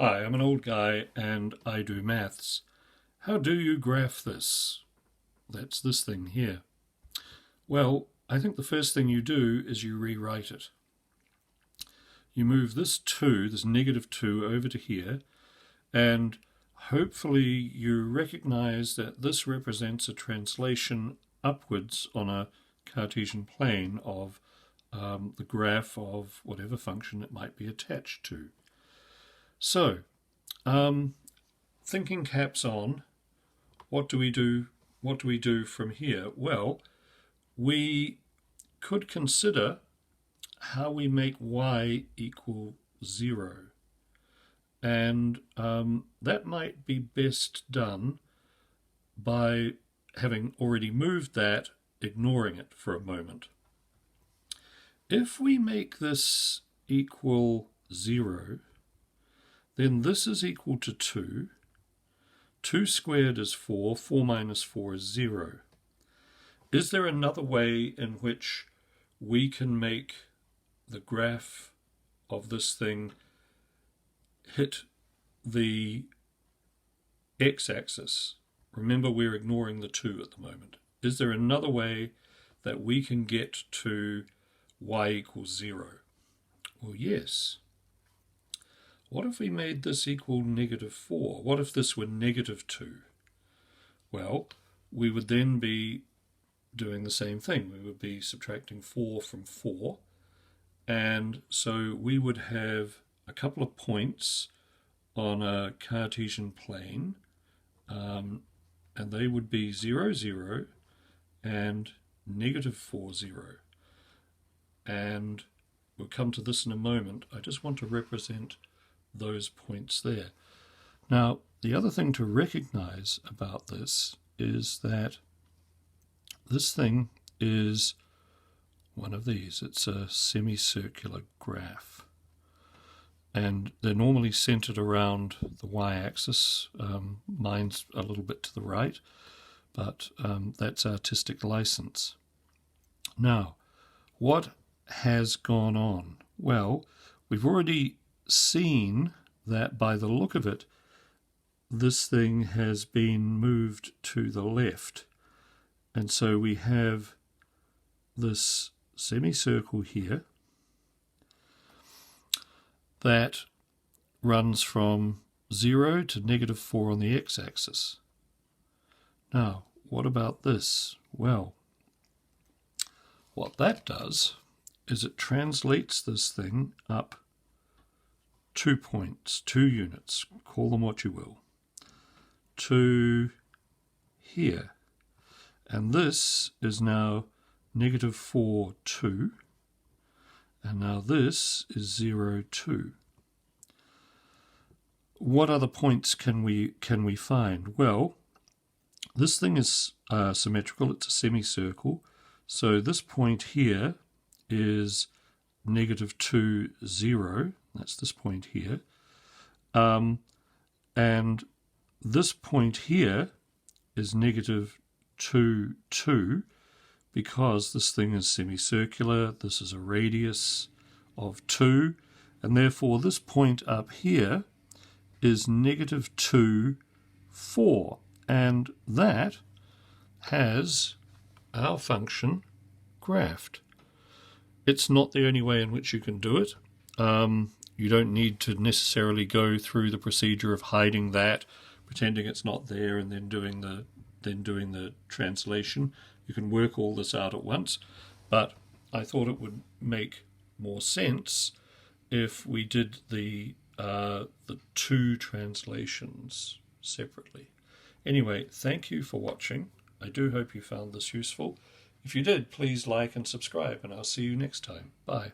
Hi, I'm an old guy and I do maths. How do you graph this? That's this thing here. Well, I think the first thing you do is you rewrite it. You move this 2, this -2, over to here, and hopefully you recognize that this represents a translation upwards on a Cartesian plane of the graph of whatever function it might be attached to. So, thinking caps on, what do we do? What do we do from here? Well, we could consider how we make y equal 0. And that might be best done by having already moved that, ignoring it for a moment. If we make this equal 0, then this is equal to 2. 2 squared is 4. 4 minus 4 is 0. Is there another way in which we can make the graph of this thing hit the x-axis? Remember, we're ignoring the 2 at the moment. Is there another way that we can get to y equals 0? Well, yes. What if we made this equal -4? What if this were -2? Well, we would then be doing the same thing. We would be subtracting 4 from 4. And so we would have a couple of points on a Cartesian plane, and they would be 0, 0, and -4, 0. And we'll come to this in a moment. I just want to represent those points there. Now, the other thing to recognize about this is that this thing is one of these. It's a semicircular graph. And they're normally centered around the y-axis. Mine's a little bit to the right, but that's artistic license. Now, what has gone on? Well, we've already seen that by the look of it, this thing has been moved to the left. And so we have this semicircle here that runs from 0 to -4 on the x-axis. Now, what about this? Well, what that does is it translates this thing up 2 points, 2 units, call them what you will, to here. And this is now -4, 2. And now this is 0, 2. What other points can we find? Well, this thing is symmetrical. It's a semicircle. So this point here is -2, 0. That's this point here. And this point here is -2, 2, because this thing is semicircular. This is a radius of 2, and therefore this point up here is -2, 4, and that has our function graphed. It's not the only way in which you can do it. You don't need to necessarily go through the procedure of hiding that, pretending it's not there, and then doing the translation. You can work all this out at once, but I thought it would make more sense if we did the 2 translations separately. Anyway, thank you for watching. I do hope you found this useful. If you did, please like and subscribe, and I'll see you next time. Bye.